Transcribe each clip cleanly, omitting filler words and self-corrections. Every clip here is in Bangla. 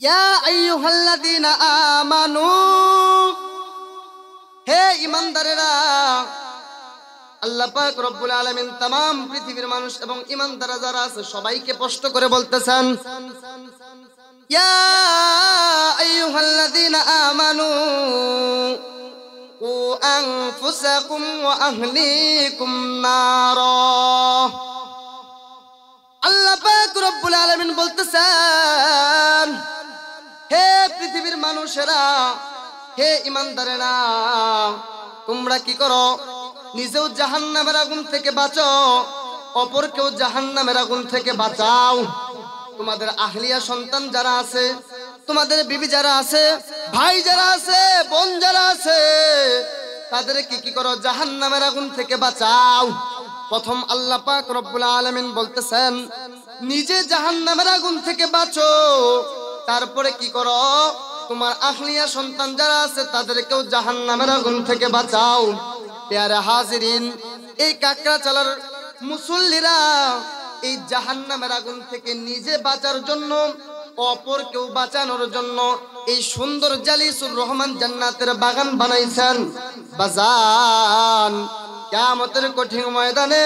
ইয়া আইয়ুহাল্লাযীনা আমানু, হে ঈমানদারেরা, আল্লাহ পাক রব্বুল আলামিন तमाम পৃথিবীর মানুষ এবং ঈমানদার যারা আছে সবাইকে স্পষ্ট করে বলতেছেন, ইয়া আইয়ুহাল্লাযীনা আমানু কু আনফুসাকুম ওয়া আহলিকুম নারা। আল্লাহ পাক রব্বুল আলামিন বলতেছেন, হে পৃথিবীর মানুষেরা, হে ঈমানদারেরা, তোমরা কি করো? নিজেও জাহান্নামের আগুন থেকে বাঁচো, অপরকেও জাহান্নামের আগুন থেকে বাঁচাও। তোমাদের আহলিয়া সন্তান যারা আছে, তোমাদের বিবি যারা আছে, ভাই যারা আছে, বোন যারা আছে, তাদের কি করো? জাহান্নামের আগুন থেকে বাঁচাও। প্রথম আল্লাহ পাক রব্বুল আলামিন বলতেছেন, নিজে জাহান্নামের আগুন থেকে বাঁচো, তারপরে কি করো? তোমার আহলিয়া সন্তান যারা আছে তাদেরকেও জাহান্নামের আগুন থেকে বাঁচাও। প্যারা হাজিরিন, এই কাকড়াচালার মুসল্লিরা এই জাহান্নামের আগুন থেকে নিজে বাঁচার জন্য, অপরকেও বাঁচানোর জন্য এই সুন্দর জালিসুর রহমান জান্নাতের বাগান বানাইছেন। বাজান, কিয়ামতের কঠিন ময়দানে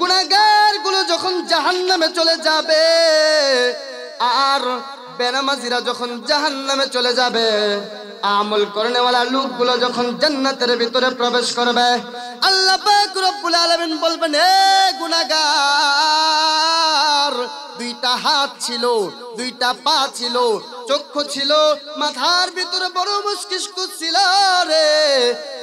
গুনাহগার গুলো যখন জাহান্নামে চলে যাবে, আর বেনামাজিরা যখন জাহান্নামে চলে যাবে, আমল করনেওয়ালা লোকগুলো যখন জান্নাতের ভিতরে প্রবেশ করবে, আল্লাহ পাক রব্বুল আলামিন বলবেন, হে গুনাহগার, দুইটা হাত ছিল, দুইটা পা ছিল, চক্ষু ছিল, মাথার ভিতরে বড় মস্তিষ্ক ছিল রে,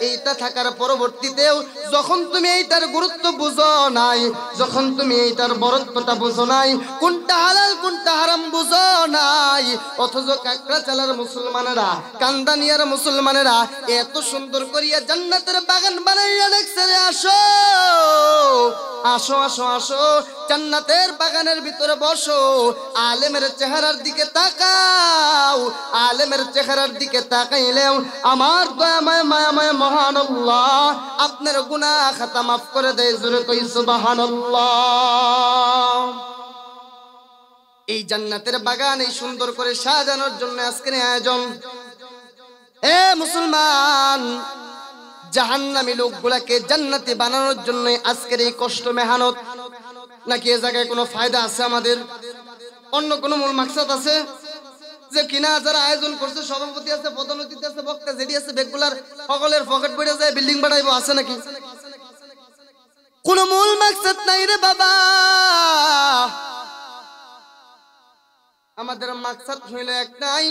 এইটা থাকার পরবর্তীতেও যখন তুমি এইটার গুরুত্ব বুঝো নাই, যখন তুমি এইটার বরত্বটা বুঝো নাই, কোনটা হালাল কোনটা হারাম বুঝো নাই, অথচ কাকড়াচালার মুসলমানেরা, কান্দানিয়ার মুসলমানেরা এত সুন্দর করিয়া জান্নাতের বাগান বানাইয়া দেখছে রে। আসো আসো আসো আসো, জান্নাতের বাগানের ভিতরে বসো, আলেমের চেহারার দিকে তাকাও, আলেমের চেহারার দিকে তাকাইলেও আমার দয়াময় মায়াময় মহান আল্লাহ আপনার গুনাহ খাতা মাফ করে দেয়। জোরে কই সুবহানাল্লাহ। এই জান্নাতের বাগান এই সুন্দর করে সাজানোর জন্য আজকের আয়োজন। এ মুসলমান, জাহান্নামী লোকগুলাকে জান্নাতি বানানোর জন্য আজকের এই কষ্ট মেহনত, নাকি এ জায়গায় কোনো ফায়দা আছে? আমাদের অন্য কোনো মূল মাকসাদ আছে? যে কিনা যারা আয়োজন করছে, সভাপতি আছে, প্রধান অতিথি আছে, বক্তা যেটি আছে, বেগুলার সকলের পকেট পড়ে যায়, বিল্ডিং বাড়াইবো, আছে নাকি? কোনো মূল মাকসাদ নাই রে বাবা। আমাদের মাকসাদ হইল একটাই,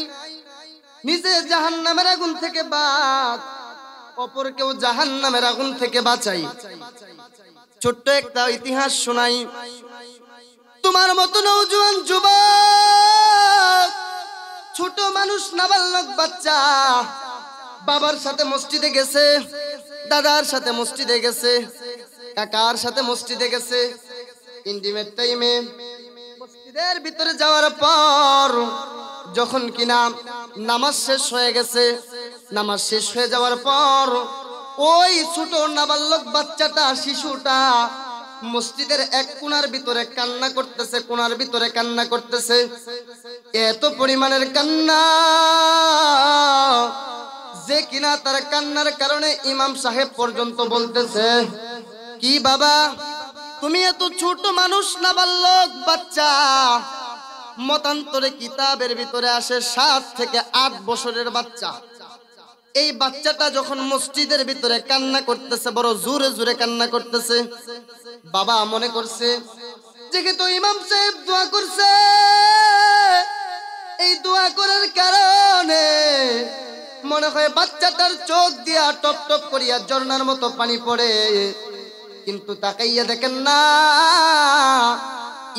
নিজে জাহান্নামের আগুন থেকে বাঁচ, অপরকেও জাহান্নামের আগুন থেকে বাঁচাই। ছোট্ট একটা ইতিহাস শোনাই। তোমার মতো নওজোয়ান যুবক, ছোট মানুষ, নাবালক বাচ্চা, বাবার সাথে মসজিদে গেছে, দাদার সাথে মসজিদে গেছে, কাকার সাথে মসজিদে গেছে। ইন্টিমেট টাইমে মসজিদের ভিতরে যাওয়ার পর যখন কিনা নামাজ শেষ হয়ে গেছে, নামাজ শেষ হয়ে যাওয়ার পর ওই ছোট নাবালক বাচ্চাটা, শিশুটা মসজিদের এক কোণার ভিতরে কান্না করতেছে, কোণার ভিতরে কান্না করতেছে। এত পরিমাণের কান্না যে কিনা তার কান্নার কারণে ইমাম সাহেব পর্যন্ত বলতেছে, কি বাবা, তুমি এত ছোট মানুষ, নাবালক বাচ্চা, মতান্তরে কিতাবের ভিতরে আসে 7 থেকে 8 বছরের বাচ্চা। এই বাচ্চাটা যখন মসজিদের ভিতরে কান্না করতেছে, বড় জোরে জোরে কান্না করতেছে, বাবা মনে করছে যেহেতু ইমাম সাহেব দোয়া করছে, এই দোয়া করার কারণে মনে হয় বাচ্চাটার চোখ দিয়া টপ টপ করিয়া ঝর্ণার মতো পানি পড়ে। কিন্তু তাকাইয়া দেখেন না,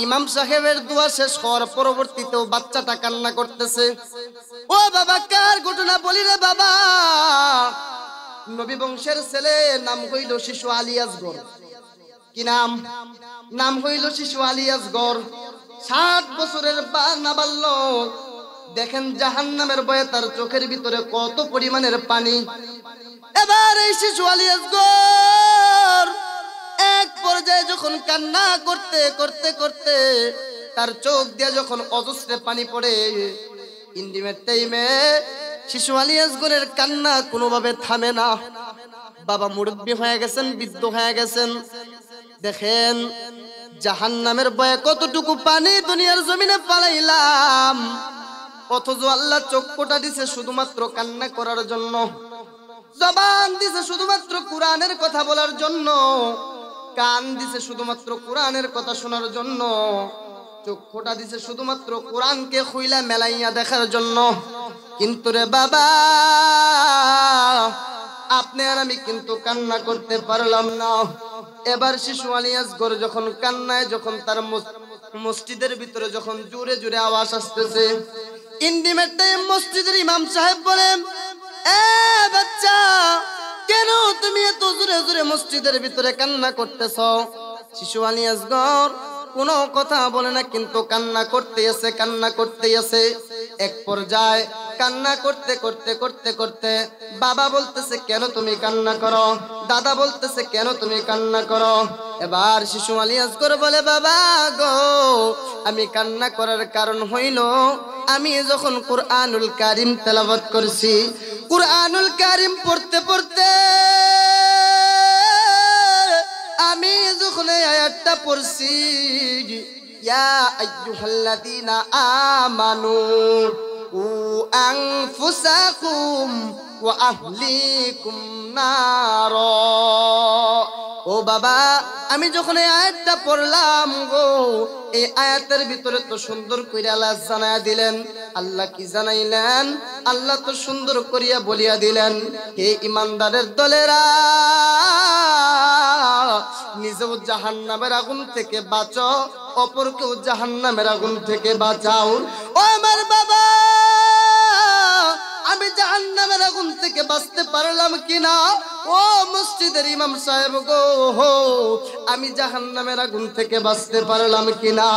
ইমাম সাহেবের দোয়া শেষ হওয়ার পরবর্তীতেও বাচ্চাটা কান্না করতেছে। ও বাবা, কার ঘটনা বলি রে বাবা? নবী বংশের ছেলে, নাম হইল শিশু আলী আসগর। কি নাম? নাম হইল শিশু আলী আসগর। 7 বছরের নাবালক। দেখেন জাহান্নামের ভয়ে তার চোখের ভিতরে কত পরিমাণের পানি। এবার এই শিশু আলী আসগর এক পর্যায়ে যখন কান্না করতে করতে করতে তার চোখ দিয়ে যখন অজস্রে পানি পড়ে, ইন্টিমেট টাইমে শিশু আলী আসগরের কান্না কোনোভাবে থামে না। বাবা মুরব্বী হয়ে গেছেন, বৃদ্ধ হয়ে গেছেন। দেখেন জাহান্নামের ভয়ে কতটুকু পানি দুনিয়ার জমিনে পালাইলাম, অথচ আল্লাহ চক্ষুটা দিছে শুধুমাত্র কান্না করার জন্য, জবান দিছে শুধুমাত্র কোরআনের কথা বলার জন্য, কান দিছে শুধুমাত্র কোরআনের কথা শোনার জন্য, চক্ষুটা দিছে শুধুমাত্র কোরআনকে খুইলা মেলাইয়া দেখার জন্য। কিন্তু রে বাবা, আপনি আর আমি কিন্তু কান্না করতে পারলাম না। এবার শিশু আলী আসগর যখন কান্নায়, যখন তার মসজিদের ভিতরে যখন জোরে জোরে আওয়াজ আসতেছে, ইন্টিমেট টাইম মসজিদের ইমাম সাহেব বলেন, এ বাচ্চা, কেন তুমি এত জোরে জোরে মসজিদের ভিতরে কান্না করতেছ? শিশু আলী আসগর কোনো কথা বলে না, কিন্তু কান্না করতে আছে, কান্না করতে আছে। এক পর্যায়ে কান্না করতে করতে করতে করতে বাবা বলতেছে, কেন তুমি কান্না করো? দাদা বলতেছে, কেন তুমি কান্না করো? এবার শিশু আলী আসগর বলে, বাবা গো, আমি কান্না করার কারণ হইল, আমি যখন কুরআনুল কারীম তেলাওয়াত করছি, কুরআনুল কারীম পড়তে পড়তে আমি যখন এই আয়াতটা পড়ছি, ইয়া আইয়ুহাল্লাযীনা আমানু উ আনফুসাকুম ওয়া আহলিকুম নার। ও বাবা, আমি যখন এই আয়াতটা পড়লাম গো, এই আয়াতের ভিতরে তো সুন্দর করে আল্লাহ জানায়া দিলেন। আল্লাহ কি জানাইলেন? আল্লাহ তো সুন্দর করিয়া বলিয়া দিলেন, হে ইমানদারের দলেরা, নিজেও জাহান্নামের আগুন থেকে বাঁচো, অপরকেও জাহান্নামের আগুন থেকে বাঁচাও। ও আমার বাবা, আমি জাহান্নামের আগুন থেকে বাঁচতে পারলাম কিনা? ও মসজিদের ইমাম সাহেব গো, আমি জাহান্নামের আগুন থেকে বাঁচতে পারলাম কিনা?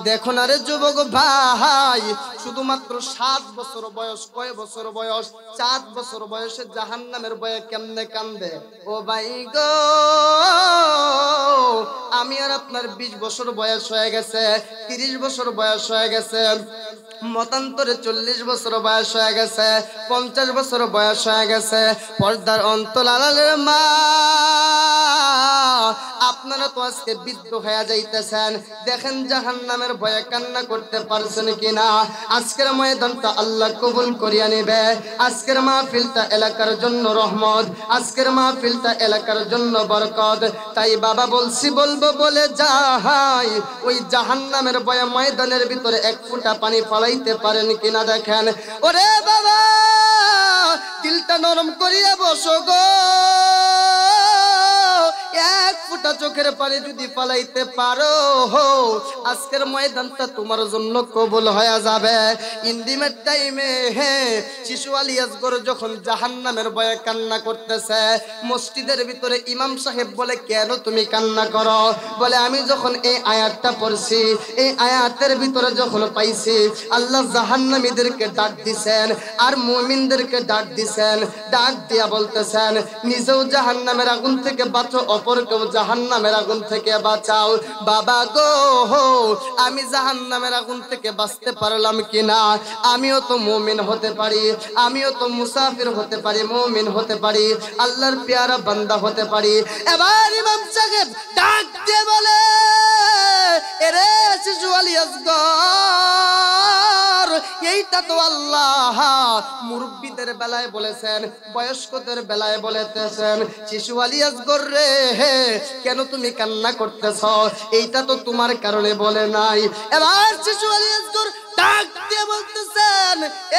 দেখো না রে যুবক ভাই, শুধুমাত্র 7 বছর বয়স, কয় বছর বয়স? 4 বছর বয়সে জাহান্নামের ভয়ে কেমনে কান্দে। ও ভাই গো, আমি আর আপনার 20 বছর বয়স হয়ে গেছে, 30 বছর বয়স হয়ে গেছে, মতান্তরে 40 বছর বয়স হয়ে গেছে, 50 বছর বয়স হয়ে গেছে। পর্দার অন্তরালের মা, আপনারা তো আজকে বৃদ্ধ হয়ে যাইতেছেন, দেখেন জাহান্নামের ভয়ে কান্না করতে পারছেন কিনা? আজকের ময়দানটা আল্লাহ কবুল করিয়া নেবে। আজকের মাহফিলটা এলাকার জন্য রহমত, আজকের মাহফিলটা এলাকার জন্য বরকত। তাই বাবা বলছি, বলবো বলে যাই, ওই জাহান্নামের ভয়ে ময়দানের ভিতরে 1 ফোঁটা পানি ফলাইতে পারেন কিনা দেখেন। ওরে বাবা, দিলটা নরম করিয়া বসো গো, 1 ফোঁটা চোখের পানি যদি পালাইতে পারো, আজকের ময়দানটা তোমার জন্য কবুল হয়ে যাবে। ইন্টিমেট টাইমে শিশু আলী আসগর যখন জাহান্নামের ভয়ে কান্না করতেছে, মসজিদের ভিতরে ইমাম সাহেব বলে, কেন তুমি কান্না করো? বলে, আমি যখন এই আয়াতটা পড়ছি, এই আয়াতের ভিতরে যখন পাইছি আল্লাহ জাহান্নামীদেরকে ডাক দিছেন আর মুমিনদেরকে ডাক দিছেন, ডাক দিয়া বলতেছেন, নিজেও জাহান্নামের আগুন থেকে বাঁচো, অপরকেও জাহান্নামের আগুন থেকে বাঁচাও। বাবা গো, আমি জাহান্নামের আগুন থেকে বাঁচতে পারলাম কিনা? আমিও তো মুমিন হতে পারি, আমিও তো মুসাফির হতে পারি, মুমিন হতে পারি, আল্লাহর পেয়ারা বান্দা হতে পারি। এবার ইমাম সাহেব ডাক দিয়ে বলে, এরে শিশু আলী আসগর, এইটা তো আল্লাহ মুরব্বীদের বেলায় বলেছেন, বয়স্কদের বেলায় বলেছেন, শিশু আলী আসগর রে, কেন তুমি কান্না করতেছ? এইটা তো তোমার কারণে বলে নাই। এবার শিশু আলী আসগর ডাক দিয়ে বলতেছেন,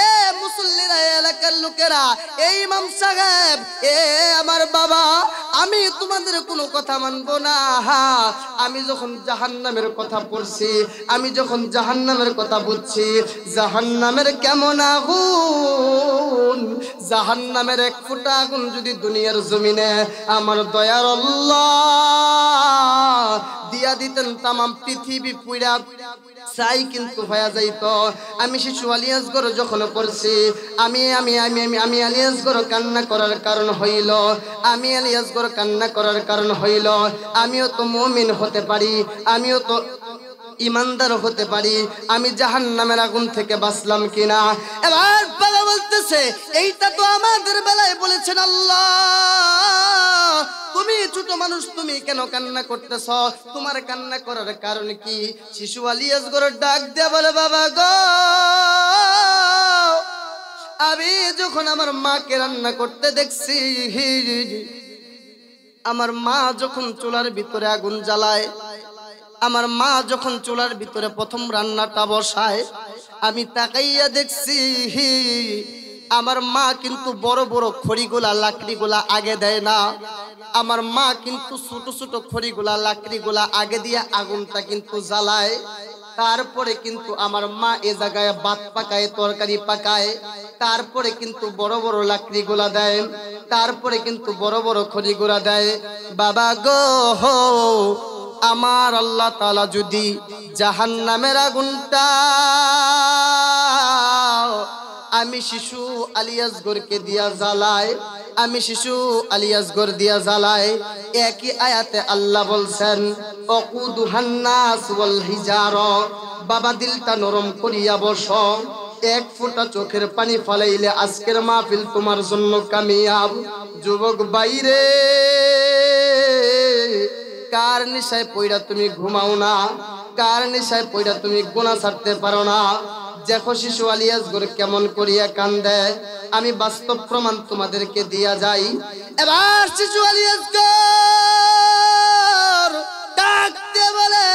এ মুসল্লিরা, এলাকার লোকেরা, এই ইমাম সাহেব, এ আমার বাবা, আমি তোমাদের কোনো কথা মানবো না। আমি যখন জাহান্নামের কথা পড়ছি, আমি যখন জাহান্নামের কথা বুঝছি, জাহান্নামের কেমন আগুন, জাহান্নামের 1 ফোঁটা আগুন যদি দুনিয়ার জমিনে আমার দয়ার আল্লাহ দিয়া দিতেন, তামাম পৃথিবী পুরা চাই কিন্তু হয়ে যাইত। আমি শিশু আলী আসগর যখন পড়ছি, আমি আমি আমি আমি আমি আলী আসগর কান্না করার কারণ হইল, আমি আলী আসগর কান্না করার কারণ হইল, আমিও তো মুমিন হতে পারি, আমিও তো ইমানদার হতে পারি, আমি জাহান্নামের আগুন থেকে বাঁচলাম কিনা। এবার বাবা বলতেছে এইটা তো আমাদের বেলায় বলেছেন আল্লাহ, তুমি ছোট মানুষ, তুমি কেন কান্না করতেছ? তোমার কান্না করার কারণ কি? শিশু আলী আসগরের ডাক দিয়ে বলে, বাবা গো, আমি যখন আমার মাকে রান্না করতে দেখছি, আমার মা যখন চুলার ভিতরে আগুন জ্বালায়, আমার মা যখন চুলার ভিতরে প্রথম রান্নাটা বসায়, আমি তাকাইয়া দেখছি আমার মা কিন্তু বড় বড় খড়িগুলা লাকড়িগুলা আগে দেয় না, আমার মা কিন্তু ছোট ছোট খড়িগুলা লাকড়িগুলা আগে দিয়ে আগুনটা কিন্তু জ্বালায়। তারপরে কিন্তু আমার মা এ জায়গায় ভাত পাকায়, তরকারি পাকায়, তারপরে কিন্তু বড় বড় লাকড়িগুলা দেয়, তারপরে কিন্তু বড় বড় খড়িগুলা দেয়। বাবা গো, আমার আল্লাহ তাআলা যদি জাহান্নামের আগুনটা আমি শিশু আলী আসগরকে দিয়া জ্বালায়, আমি শিশু আলী আসগর দিয়া জ্বালায়, একই আয়াতে আল্লাহ বলছেন ওয়াকুদুহান নাস ওয়াল হিজারা, বাবা দিলটা নরম করিয়া বসো, এক ফোঁটা চোখের পানি ফলাইলে আজকের মাহফিল তোমার জন্য কামিয়াব। যুবক বাইরে, কার নেশায় পয়রা তুমি ঘুমাও না? কার নেশায় পয়রা তুমি গুনাহ ছাড়তে পারো না? দেখো শিশু আলী আসগর কেমন করিয়া কান্দে, আমি বাস্তব প্রমাণ তোমাদেরকে দিয়া যাই। এবার শিশু আলী আসগর ডাকতে বলে,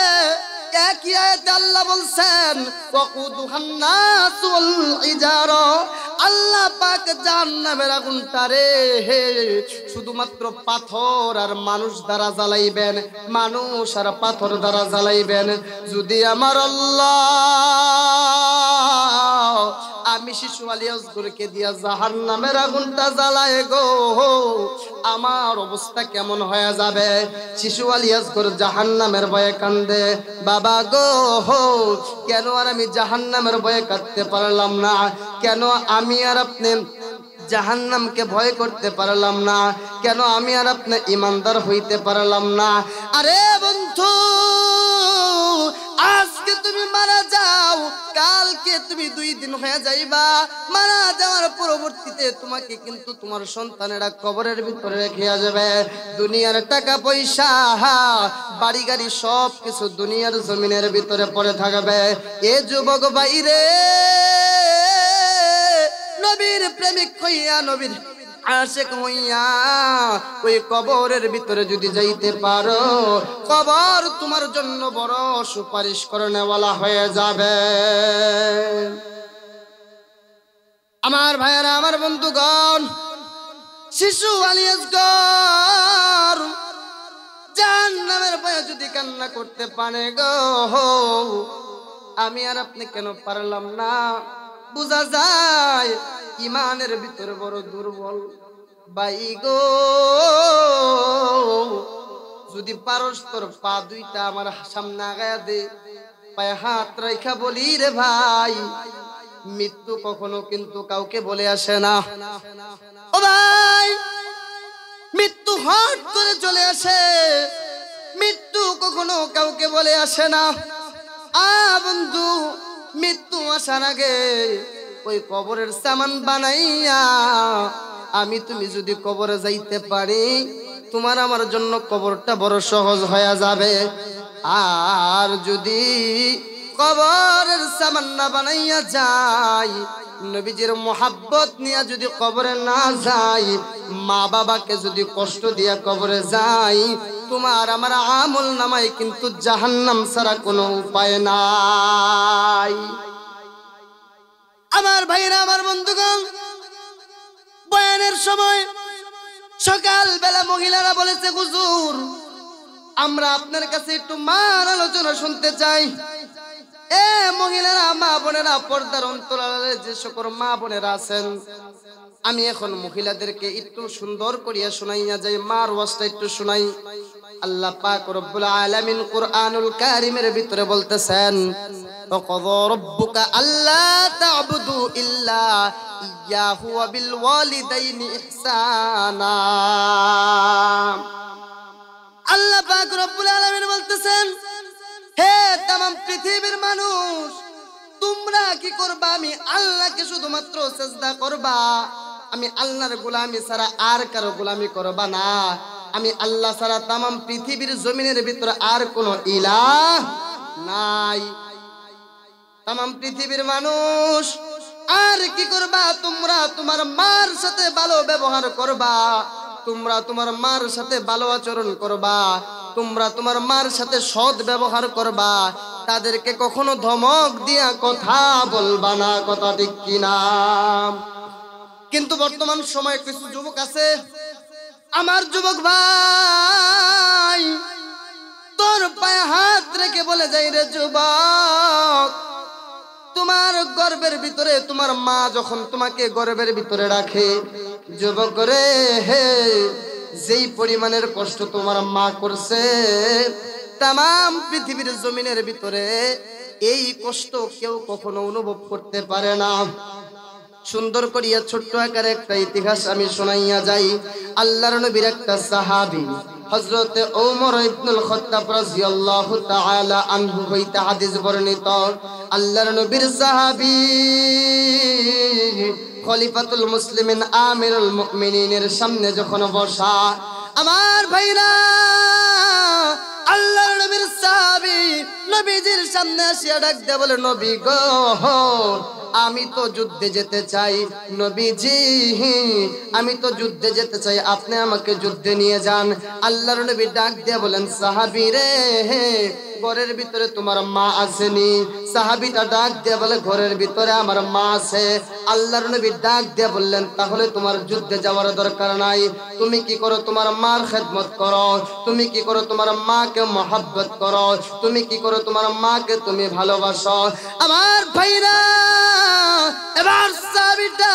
একই আয়াতে আল্লাহ বলছেন ওয়াকুদুহান নাস ওয়াল হিজারা, আল্লাহ পাক জাহান্নামের আগুনটারে শুধুমাত্র পাথর আর মানুষ দ্বারা জ্বালাইবেন, মানুষ আর পাথর দ্বারা জ্বালাইবেন। যদি আমার আল্লাহ আমি শিশু আলী আসগরকে দিয়া জাহান্নামের আগুনটা জ্বালায় গো, আমার অবস্থা কেমন হয়ে যাবে? শিশু আলী আসগর জাহান্নামের ভয়ে কান্দে, বাবা গো, কেন আর আমি জাহান্নামের ভয়ে কাঁদতে পারলাম না? কেন আমি আর আপনি জাহান্নামকে ভয় করতে পারলাম না? কেন আমি আর আপনি ইমানদার হইতে পারলাম না? আরে বন্ধু, আজকে তুমি মারা যাও, কালকে তুমি 2 দিন হয়ে যাইবা, মারা যাওয়ার পরবর্তীতে তোমাকে কিন্তু তোমার সন্তানেরা কবরের ভিতরে রেখে যাবে। দুনিয়ার টাকা পয়সা, বাড়ি গাড়ি সব কিছু দুনিয়ার জমিনের ভিতরে পড়ে থাকবে। এ যুবক বাইরে, নবীর প্রেমিক হইয়া, নবীর আশিক হইয়া ওই কবরের ভিতরে যদি যাইতে পারো, কবর তোমার জন্য বড় সুপারিশ করনেওয়ালা হয়ে যাবে। আমার ভাইয়েরা, আমার বন্ধুগণ, শিশু আলী আসগর জাহান্নামের ভয়ে যদি কান্না করতে পারে গো, আমি আর আপনি কেন পারলাম না? বুঝা যায় ইমানের ভিতরে বড় দুর্বল। বাই গো, যদি পারস তোর পা দুইটা আমার সামনে আগায়া দে, পায়ে হাত রাইখা বলি, রে ভাই, মৃত্যু কখনো কিন্তু কাউকে বলে আসে না। ও ভাই, মৃত্যু হঠাৎ করে চলে আসে, মৃত্যু কখনো কাউকে বলে আসে না। বন্ধু, মৃত্যু আসার আগে ওই কবরের সামান বানাইয়া আমি তুমি যদি কবরে যাইতে পারি, তোমার আমার জন্য কবরটা বড় সহজ হয়ে যাবে। আর যদি কবরের সামান না বানাইয়া যাই, নবীজির মোহাব্বত নিয়ে যদি কবরে না যাই, মা বাবাকে যদি কষ্ট দিয়া কবরে যাই, তোমার আমার আমল নামায় কিন্তু জাহান্নাম ছাড়া কোনো উপায় নাই। আমার ভাইরা, আমার বন্ধুগণ, বয়ানের সময় সকাল বেলা মহিলারা বলেছে, হুজুর, আমরা আপনার কাছে একটু মার আলোচনা শুনতে চাই। এ মহিলারা, মা বোনেরা, পর্দার অন্তরালে যে সকল মা বোনেরা আছেন, আমি এখন মহিলাদেরকে একটু সুন্দর করিয়া শুনাইয়া যাই, মার ওয়াজটা একটু শুনাই। আল্লাহ পাক রব্বুল আলামিন কুরআনুল কারীমের ভিতরে বলতেছেন, ওয়াকাযা রাব্বুকা আল্লা তা'বুদু ইল্লা ইয়াহু ওয়া বিল ওয়ালিদাইনি ইহসানা। আল্লাহ পাক রব্বুল আলামিন বলতেছেন, হে তাম পৃথিবীর মানুষ, তোমরা কি করবা? আমি আল্লাহকে শুধুমাত্র সিজদা করবা। আমি আল্লাহর গোলামি ছাড়া আর কারো গোলামি করবা না। আমি আল্লাহ ছাড়া তাম পৃথিবীর জমিনের ভিতরে আর কোনো ইলাহ নাই। তাম পৃথিবীর মানুষ আর কি করবা? তোমরা তোমার মার সাথে ভালো ব্যবহার করবা, তোমরা তোমার মার সাথে ভালো আচরণ করবা, তোমরা তোমার মার সাথে সৎ ব্যবহার করবা, তাদেরকে কখনো ধমক দিয়া কথা বলবা না। কথা ঠিক কিনা? কিন্তু বর্তমান সময়ে কিছু যুবক আছে, আমার যুবক ভাই, তোর পায়ে হাত রেখে বলে যাই রে যুবক, তোমার গর্বের ভিতরে তোমার মা যখন তোমাকে গর্বের ভিতরে রাখে, যুবক রে হে, যেই পরিমাণের কষ্ট তোমার মা করছে, তাম পৃথিবীর জমিনের ভিতরে এই কষ্ট কেউ কখনো অনুভব করতে পারে না। সুন্দর করিয়া ছোট্ট আকারে একটা ইতিহাস আমি শোনাইয়া যাই। আল্লাহর নবীর একটা সাহাবী হযরতে ওমর ইবনুল খাত্তাব রাদিয়াল্লাহু তাআলা আনহু হইতে হাদিস বর্ণিত। আল্লাহর নবীর সাহাবী খলিফাতুল মুসলিমিন আমিরুল মুমিনিনের সামনে যখন বসা, আমার ভাইরা, আল্লাহর নবীর সাহাবী নবীজির সামনে আসিয়া ডাক দেয়া বলে, নবী গো, আমি তো যুদ্ধে যেতে চাই। নবীজি, আমি তো যুদ্ধে যেতে চাই, আপনি আমাকে যুদ্ধে নিয়ে যান। আল্লাহর নবী ডাক দিয়ে বলেন, সাহাবী রে, ঘরের ভিতরে তোমার মা আসেনি? সাহাবীটা ডাক দিয়ে বলে, ঘরের ভিতরে আমার মা আছে। আল্লাহর নবী ডাক দিয়ে বললেন, তাহলে তোমার যুদ্ধে যাওয়ার দরকার নাই। তুমি কি করো? তোমার মার খেদমত করো। তুমি কি করো? তোমার মাকে মহব্বত করো। তুমি কি করো? তোমার মাকে তুমি ভালোবাসো। আমার ভাইরা, এবার সাহাবীটা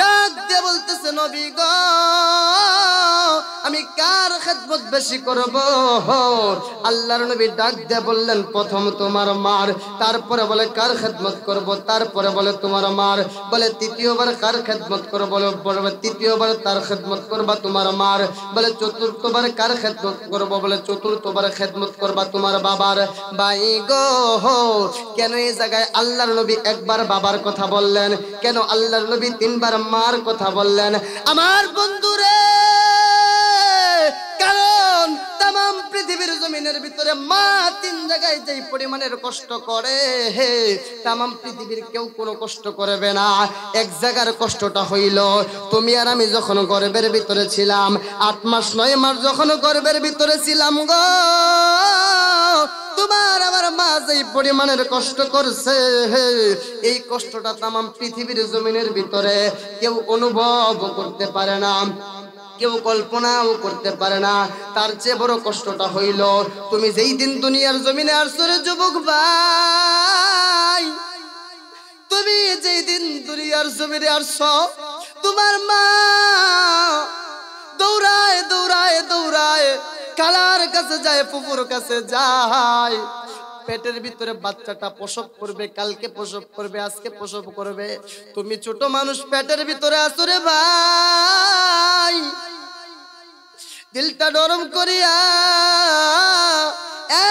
ডাক দিয়ে বলতেছে, নবী গো, আমি কার খেদমত বেশি করব? আল্লাহর নবী ডাক দিয়ে বললেন, প্রথম তোমার মার, তারপরে বলে কার খেদমত করব, তারপরে বলে তোমার মার, বলে তৃতীয়বার কার খেদমত করব, বলে তৃতীয়বার তার খেদমত করবা তোমার মার, বলে চতুর্থবার কার খেদমত করব, বলে চতুর্থবার খেদমত করবা তোমার বাবার। ভাই গো, কেন এই জায়গায় আল্লাহর নবী একবার বাবার কথা বললেন? কেন আল্লাহর নবী তিনবার মার কথা বললেন? আমার বন্ধুরে, কারণ তাম পৃথিবীর জমিনের ভিতরে মা তিন জায়গায় যেই পরিমাণের কষ্ট করে, হে, তাম পৃথিবীর কেউ কোনো কষ্ট করবে না। এক জায়গার কষ্টটা হইল, তুমি আর আমি যখন গর্ভের ভিতরে ছিলাম, 8 মাস 9 মাস যখন গর্ভের ভিতরে ছিলাম গো, তোমার আমার মা যেই পরিমাণের কষ্ট করছে, এই কষ্টটা তাম পৃথিবীর জমিনের ভিতরে কেউ অনুভব করতে পারে না, কেউ কল্পনাও করতে পারে না। তার চেয়ে বড় কষ্টটা হইল, তুমি যেই দিন দুনিয়ার জমিনে আসছো রে যুবক ভাই, তুমি যেই দিন দুনিয়ার জমিনে আসছো, তোমার মা দৌড়ায় দৌড়ায় দৌড়ায় খালার কাছে যায়, ফুফুর কাছে যায়, পেটের ভিতরে বাচ্চাটা প্রসব করবে, কালকে প্রসব করবে, আজকে প্রসব করবে। তুমি ছোট মানুষ পেটের ভিতরে আছো রে ভাই, দিলটা নরম করিয়া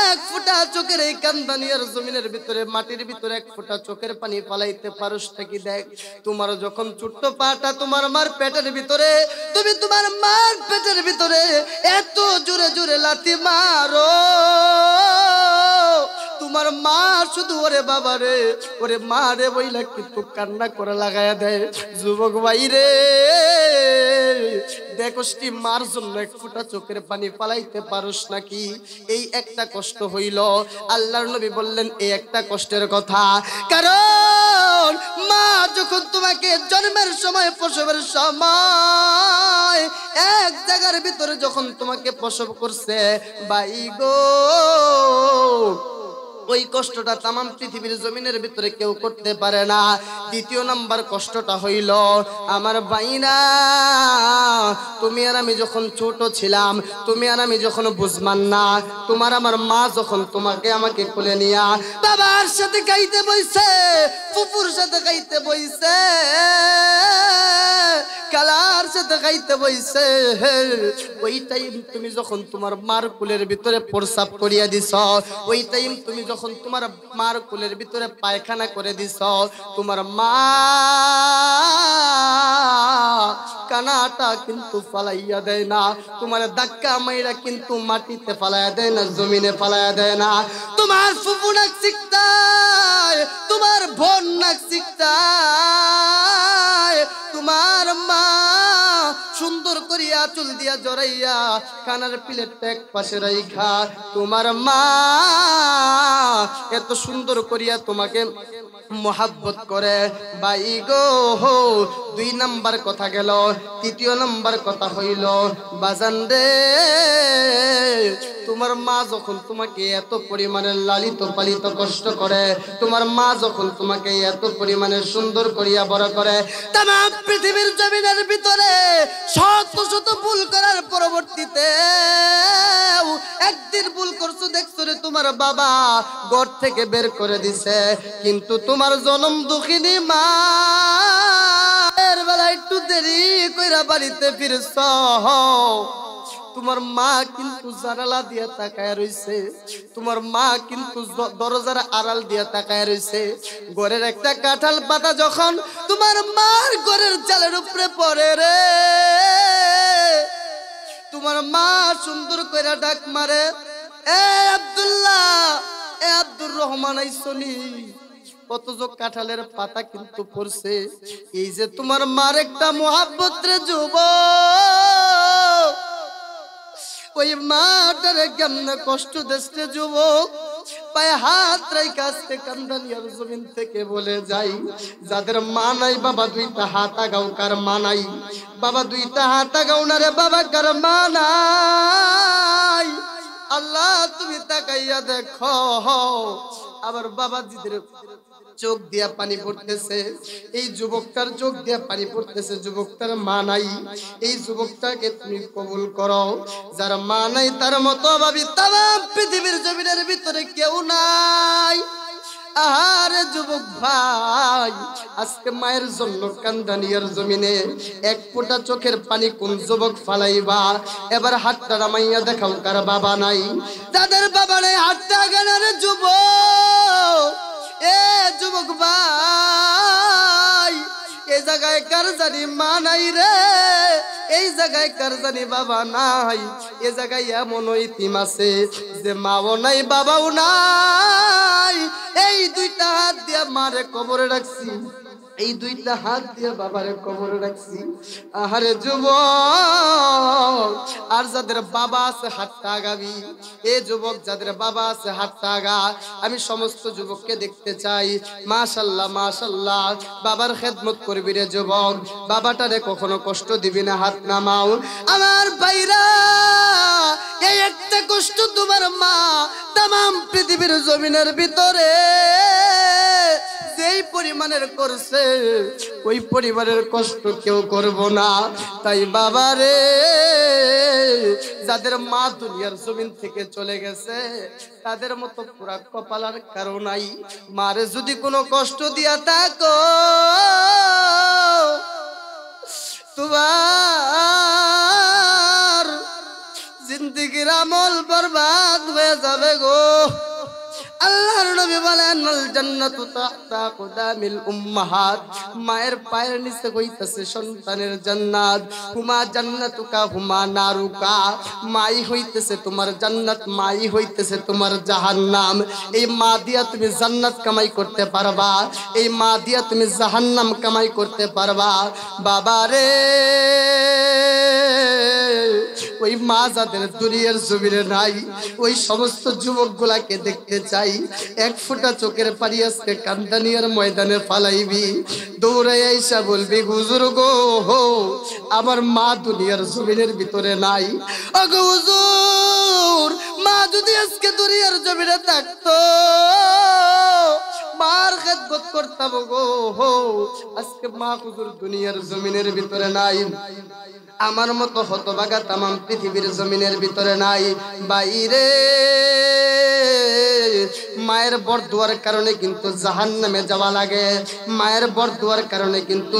এক ফোঁটা চোখের এই কান্দানিয়ার জমিনের ভিতরে মাটির ভিতরে এক ফোঁটা চোখের পানি ফালাইতে পারস নাকি? দেখ, তোমার যখন ছোট্ট পাটা তোমার মার পেটের ভিতরে, তুমি তোমার মার পেটের ভিতরে এত জোরে জোরে লাথি মারো, তোমার মা শুধু ওরে বাবা রে, ওরে মা রে বইলা কিন্তু কান্না করে লাগায়া দেয়। যুবক ভাই রে, দেখোস কি মার জন্য এক ফোঁটা চোখের পানি ফালাইতে পারস নাকি? এই একটা কষ্ট হইল। আল্লাহর নবী বললেন এই একটা কষ্টের কথা, কারণ মা যখন তোমাকে জন্মের সময়, প্রসবের সময় এক জায়গার ভিতরে যখন তোমাকে প্রসব করছে, ভাই গো, ওই কষ্টটা তাম পৃথিবীর জমিনের ভিতরে কেউ করতে পারে না। দ্বিতীয় নাম্বার কষ্টটা হইল, আমার ভাইরা, তুমি আর আমি যখন ছোট ছিলাম, তুমি আর আমি যখন বুঝমান না, তোমার আমার মা যখন তোমাকে আমাকে কোলে নিয়া বাবার সাথে খাইতে বইছে, ফুফুর সাথে খাইতে বইছে, খালার সাথে খাইতে বইছে ওই টাইম তুমি যখন তোমার মার কুলের ভিতরে প্রস্রাব করিয়া দিছ, ওই টাইম তুমি যখন তোমার মার কুলের ভিতরে পায়খানা করে দিছ, তোমার মা কানাটা কিন্তু ফালাইয়া দেয় না, তোমার ধাক্কা মাইরা কিন্তু মাটিতে ফালাইয়া দেয় না, জমিনে ফালাইয়া দেয় না। তোমার ফুফু নাক শিখতায়, তোমার বোন নাক শিখতায়, তোমার মা সুন্দর করিয়া চুল দিয়া জড়াইয়া কানার প্লেটটা এক পাশে রাইখা, তোমার মা এত সুন্দর করিয়া তোমাকে মোহাব্বত করে। ভাই গো, 2 নাম্বার কথা গেল, 3য় নাম্বার কথা হইল বাজান রে, তোমার মা যখন তোমাকে এত পরিমাণে লালিত পালিত কষ্ট করে, তোমার মা যখন তোমাকে এত পরিমাণে সুন্দর করিয়া বড় করে, তামাম পৃথিবীর জমিনের ভিতরে শত শত ভুল করার পরবর্তীতে একদিন ভুল করছো, দেখছো রে তোমার বাবা ঘর থেকে বের করে দিছে, কিন্তু তোমার জনম দুঃখিনী মা এর বেলা একটু দেরি কইরা বাড়িতে ফিরছ, তোমার মা কিন্তু জানালা দিয়া তাকায় রইছে, তোমার মা কিন্তু দরজার আড়াল দিয়া তাকায় রইছে। ঘরের একটা কাঁঠাল পাতা যখন তোমার মার ঘরের চালের উপরে পড়ে রে, তোমার মা সুন্দর করে ডাক মারে, এ আব্দুল্লাহ, এ আব্দুর রহমান আইসনি। অথচ কাঁঠালের পাতা কিন্তু পড়ছে। এই যে তোমার মার একটা মোহাব্বত রে যুবক, ওই মাটারে কেমনে কষ্ট দেশে যুবক, পায়ে হাত রাইখা আজকে কান্দানিয়ার জমিন থেকে বলে যাই, যাদের মা নাই বাবা 2টা হাত আগাও, কার মা নাই বাবা 2টা হাত আগাও না রে বাবা, কার মা নাই। আল্লাহ তুমি তাকাইয়া দেখো, আবার বাবাজিদের চোখ দিয়া পানি পড়তেছে, এই যুবকটার চোখ দিয়া পানি পড়তেছে, যুবকটার মা নাই, এই যুবকটাকে তুমি কবুল করো। যার মা নাই তার মতো ভাবি তামাম পৃথিবীর জমিনের ভিতরে কেউ নাই। আহারে যুবক ভাই, আজকে মায়ের জন্য কান্দানিয়ার জমিনে 1 ফোঁটা চোখের পানি কোন যুবক ফালাইবা? এবার হাতটা নামাইয়া দেখাও কার বাবা নাই। যাদের বাবা নাই হাতটা গানার যুবক, এ যুবক ভাই, এই জায়গায় কার জানি মা নাই রে, এই জায়গায় কার জানি বাবা নাই, এই জায়গায় এমন ইতিম আছে যে মাও নাই বাবাও নাই। এই 2টা হাত দিয়া মারে কবরে রাখছি, এই 2টা হাত দিয়ে বাবারে কবরে রাখছি। আহারে যুবক, আর যাদের বাবা আছে হাতটা আগাবি, এ যুবক যাদের বাবা আছে হাতটা আগা। আমি সমস্ত যুবককে দেখতে চাই, মাশাআল্লাহ মাশাআল্লাহ, বাবার খেদমত করবি রে যুবক, বাবাটারে কখনো কষ্ট দিবি না, হাত নামাও। আমার ভাইরা, এই একটা কষ্ট তোমার মা তামাম পৃথিবীর জমিনের ভিতরে যেই পরিমাণের করছে, ওই পরিবারের কষ্ট কেউ করব না। তাই বাবারে, যাদের মা দুনিয়ার জমিন থেকে চলে গেছে, তাদের মতো পুরা কপালার কারো নাই। মারে যদি কোনো কষ্ট দিয়া থাকো, তোমার জিন্দেগির আমল বরবাদ হয়ে যাবে গো। আল্লাহর নবী বলেন, আল জান্নাতু তাহতা কুদামিল উম্মাহাত, মায়ের পায়ের নিচে হইতেছে সন্তানের জান্নাত। হুমা জান্নাতুকা হুমা নারুকা, মাই হইতেছে তোমার জান্নাত, মাই হইতেছে তোমার জাহান্নাম। এই মা দিয়া তুমি জান্নাত কামাই করতে পারবা, এই মা দিয়া তুমি জাহান্নাম কামাই করতে পারবা। বাবারে, ওই মা যাদের দুনিয়ার জমিনে নাই, ওই সমস্ত যুবকগুলাকে দেখতে চাই। 1 ফোঁটা চোখের পানি আজকে কান্দানিয়ার ময়দানে ফালাইবি, দৌড়াই আইসা বলবি, হুজুর গো, আমার মা দুনিয়ার জমিনের ভিতরে নাই। ওগো হুজুর, মা যদি আজকে দুনিয়ার জমিনে থাকতো, মার খেদমত করতাম গো। আজকে মা হুজুর দুনিয়ার জমিনের ভিতরে নাই, আমার মতো হতভাগা তামাম পৃথিবীর জমিনের ভিতরে নাই। বাইরে মায়ের বরদুয়ার কারণে কিন্তু জাহান্নামে যাওয়া লাগে, মায়ের বরদুয়ার কারণে কিন্তু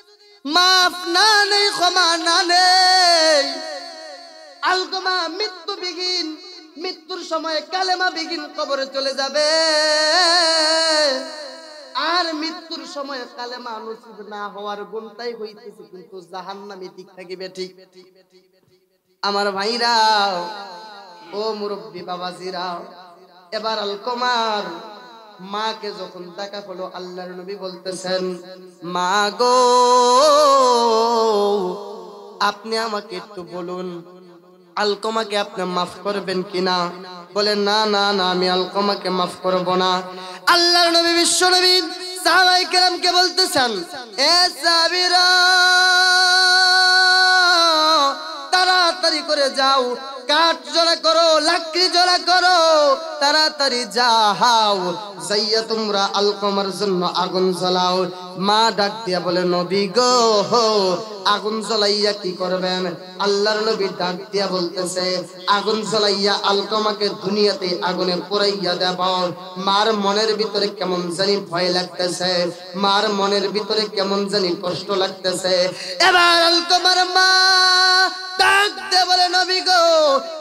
মাফ না নেই, ক্ষমা না নেই। আলকমা মৃত্যুবিহীন, মৃত্যুর সময় কালেমা বিহীন কবরে চলে যাবে, আর মৃত্যুর সময় কালেমা নসিব না হওয়ার গুণটাই হইতেছে কিন্তু জাহান্নামে দিক থাকিবে। ঠিক আমার ভাইরা, ও মুরব্বী বাবাজিরা, এবার আলকমার মাকে যখন দেখা হলো, আল্লাহর নবী বলতেছেন, মা গো আপনি আমাকে একটু বলুন আলকমাকে আপনি মাফ করবেন কিনা। বলে না না না, আমি আলকমাকে মাফ করব না। আল্লাহর নবী বিশ্ব নবী সাহাবায়ে কেরামকে বলতেছেন, এ সাহাবীরা তাড়াতাড়ি করে যাও, কাঠ জোড়া করো, লাকড়ি জোড়া করো, তাড়াতাড়ি যাও, যাইয়া তোমরা আলকমার জন্য আগুন জ্বালাও। মা ডাক দিয়া বলে, নবী গো আগুন জ্বালাইয়া কি করবেন? আল্লাহর নবী ডাক দিয়া বলতেছে, আগুন জ্বালাইয়া আলকমাকে দুনিয়াতে আগুনে পোড়াইয়া দেব। মার মনের ভিতরে কেমন জানি ভয় লাগতেছে, মার মনের ভিতরে কেমন জানি কষ্ট লাগতেছে। এবার আলকমার মা ডাক দিয়ে বলে, নবী গো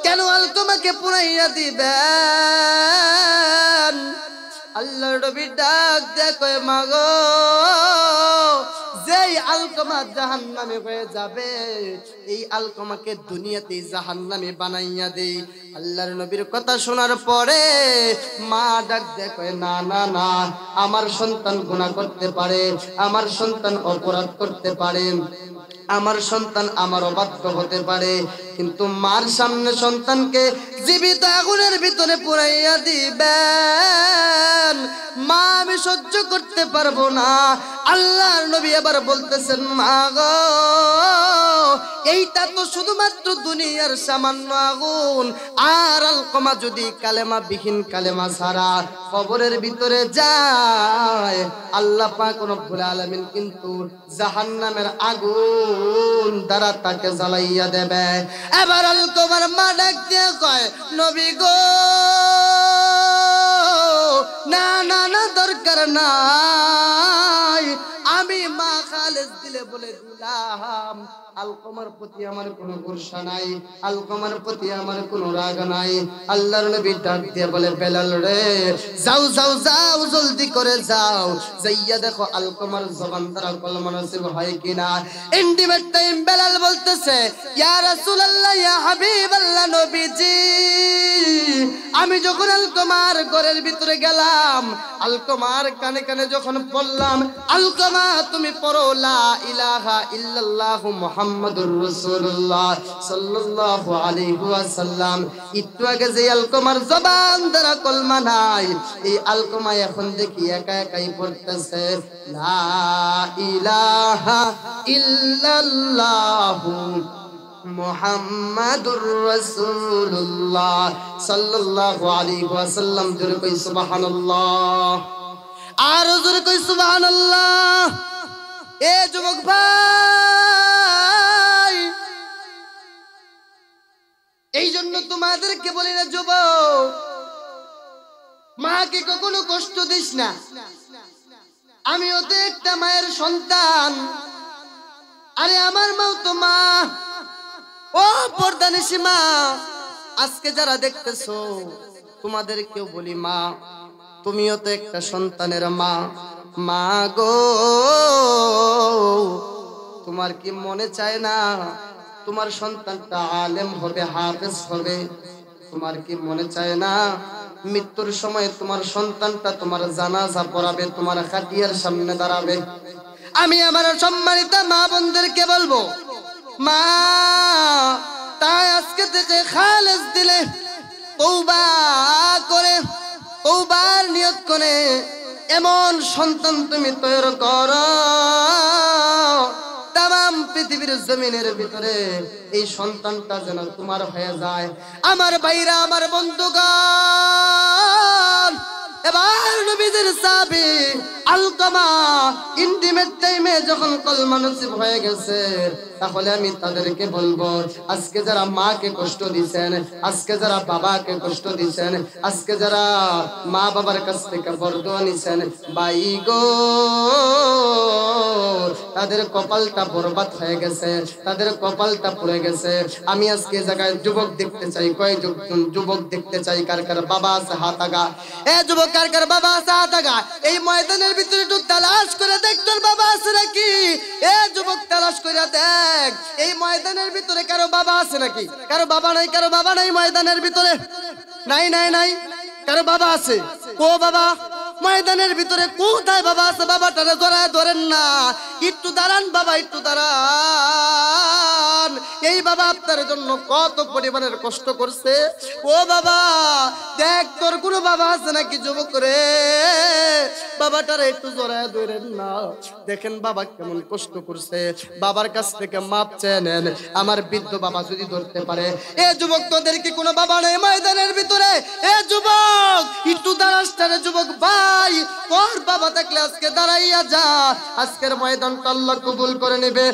কেন আলকমাকে পুড়াইয়া দিবেন? আল্লাহর নবী ডাক দিয়ে কয়, মা গো যেই আলকমা জাহান্নামে হয়ে যাবে, এই আলকমাকে দুনিয়াতে জাহান্নামে বানাইয়া দেই। আল্লাহর নবীর কথা শোনার পরে মা ডাক দিয়ে কয়, না না না, আমার সন্তান গুনাহ করতে পারে, আমার সন্তান অপরাধ করতে পারে, আমার সন্তান আমার অবাধ্য হতে পারে, কিন্তু মার সামনে সন্তানকে জীবিত আগুনের ভিতরে পুড়াইয়া দিবেন মা আমি সহ্য করতে পারবো না। আল্লাহর নবী এবার বলতেছেন, মা গো এইটা তো শুধুমাত্র দুনিয়ার সামান্য আগুন, আর আলকমা যদি কালেমা বিহীন, কালেমা ছাড়া কবরের ভিতরে যায়, আল্লাহ পাক রব্বুল আলামিন কিন্তু জাহান্নামের আগুন দ্বারা তাকে জ্বালাইয়া দেবে। এবার আলকমার মা ডাক দিয়ে কয়, নবী গো না না না, দরকার নাই, আমি মা খালেস দিলে বলে দিলাম, আলকমার প্রতি আমার কোনো গোসা নাই, আলকমার প্রতি আমার কোনো রাগ নাই। আল্লাহর নবী ডাক দিয়ে বলে, বেলাল রে যাও যাও যাও, জলদি করে যাও, যাইয়া দেখো আলকমার জবান দ্বারা কলমা নসিব হয় কিনা। ইন্টিমেট টাইম বেলাল বলতেছে, ইয়া রাসূলুল্লাহ, ইয়া হাবিবাল্লাহ, নবীজি আমি যখন আলকমার ঘরের ভিতরে গেলাম, আলকমার কানে কানে যখন বললাম, আলকমা তুমি পড়ো লা ইলাহা ইল্লাল্লাহু মুহাম্মাদুর রাসূলুল্লাহ সাল্লাল্লাহু আলাইহি ওয়াসাল্লাম, একটু আগে যে আলকমার জবান দ্বারা কলমা নাই, এই আলকমা এখন দেখি একা একাই পড়তেছে লা ইলাহা ইল্লাল্লাহু মুহাম্মাদুর রাসূলুল্লাহ সাল্লাল্লাহু আলাইহি ওয়াসাল্লাম। জোরে কই সুবহানাল্লাহ, আর জোরে কই সুবহানাল্লাহ। এ যুবক ভাই, এই জন্য তোমাদেরকে বলি না যুবক, মাকে কখনো কষ্ট দিস না। আমিও তো একটা মায়ের সন্তান, আরে আমার মাও তো মা। ও পর্দানিশী মা, আজকে যারা দেখতেছো তোমাদেরকেও বলি, মা তুমিও তো একটা সন্তানের মা। মা গো তোমার কি মনে চায় না তোমার সন্তানটা আলেম হবে, হাফেজ হবে? তোমার কি মনে চায় না মৃত্যুর সময় তোমার সন্তানটা তোমার জানাজা পড়াবে, তোমার খাটিয়ার সামনে দাঁড়াবে? আমি আমার সম্মানিত মা বোনদেরকে বলবো, মা তাই আজকে থেকে খালেস দিলে তওবা করে, তওবার নিয়ত করে এমন সন্তান তুমি তৈরি করো, তাম পৃথিবীর জমিনের ভিতরে এই সন্তানটা যেন তোমার হয়ে যায়। আমার ভাইরা, আমার বন্ধুগণ, এবার নবীজির সাহাবী আলকামা ইন্টিমেট টাইমে যখন কলমা নসিব হয়ে গেছে, তাহলে আমি তাদেরকে বলবো, আজকে যারা মাকে কষ্ট দিয়েছেন, আজকে যারা বাবাকে কষ্ট দিয়েছেন, আজকে যারা মা বাবার কাছ থেকে বরদোয়া নিছেন, ভাই গো তাদের কপালটা বরবাদ হয়ে গেছে, তাদের কপালটা পুড়ে গেছে। আমি আজকে জায়গায় যুবক দেখতে চাই, কয়েকজন যুবক দেখতে চাই কার কার বাবা আছে হাত আগা। এ যুবক কার কার বাবা আছে হাত আগা। এই ময়দানের ভিতরে একটু তালাশ করে দেখ তোর বাবা আছে নাকি। এ যুবক তালাশ করে দেখ এই ময়দানের ভিতরে কারো বাবা আছে নাকি। কারো বাবা নাই, কারো বাবা নাই ময়দানের ভিতরে। নাই নাই নাই, কারো বাবা আছে? কো বাবা ময়দানের ভিতরে কোথায় বাবা আছে? বাবাটারে জড়ায় ধরেন না, একটু দাঁড়ান বাবা, একটু দাঁড়ান। এই বাবা আপনার জন্য কত পরিমাণের কষ্ট করছে। ও বাবা দেখ তোর কোনো বাবা আছে নাকি যুবক রে, বাবাটারে একটু জড়ায় ধরেন না। দেখেন বাবা কেমন কষ্ট করছে, বাবার কাছ থেকে মাপ চেয়ে নেন। আমার বৃদ্ধ বাবা যদি ধরতে পারে। এ যুবক তোদের কি কোনো বাবা নেই ময়দানের ভিতরে? এ যুবক একটু দাঁড়াস রে যুবক ভাই, তোর বাবা থাকলে আজকে দাঁড়াইয়া যা, আজকের ময়দানটা আল্লাহ কবুল করে নেবে।